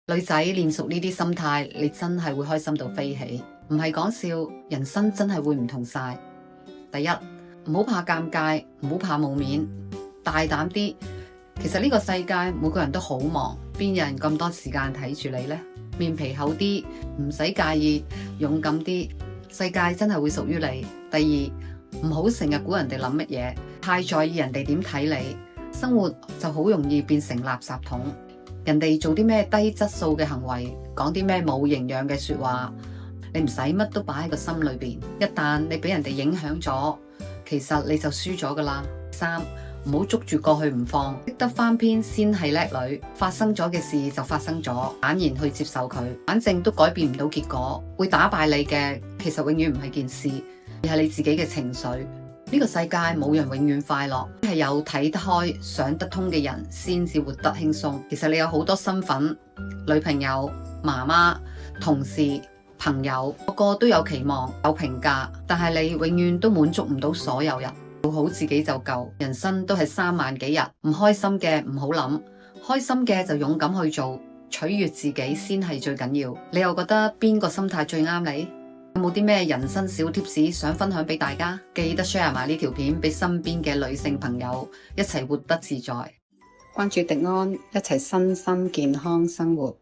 女仔練熟呢啲心態，你真係會開心到飛起，唔係講笑，人生真係會唔同晒。第一，唔好怕尷尬，唔好怕冇面，大膽啲。其實呢個世界每個人都好忙，邊有人咁多時間睇住你呢？面皮厚啲，唔使介意，勇敢啲，世界真係會屬於你。第二，唔好成日估人哋諗乜嘢，太在意人哋點睇你，生活就好容易變成垃圾桶。人哋做啲咩低質素嘅行為，講啲咩冇營養嘅說話，你唔使乜都擺喺個心裏邊。一旦你俾人哋影響咗，其實你就輸咗噶啦。三，唔好捉住過去唔放，識得翻篇先係叻女。發生咗嘅事就發生咗，坦然去接受佢，反正都改變唔到結果。會打敗你嘅，其實永遠唔係件事，而係你自己嘅情緒。呢個世界冇人永遠快樂，係有睇得開、想得通嘅人先至活得輕鬆。其實你有好多身份，女朋友、媽媽、同事、朋友，個個都有期望、有評價，但係你永遠都滿足唔到所有人。做好自己就夠。人生都係3萬幾日，唔開心嘅唔好諗，開心嘅就勇敢去做，取悅自己先係最緊要。你又覺得邊個心態最啱你？有冇啲咩人生小貼士想分享俾大家？記得 share 埋呢條片俾身邊嘅女性朋友，一齊活得自在。關注迪安，一齊身心健康生活。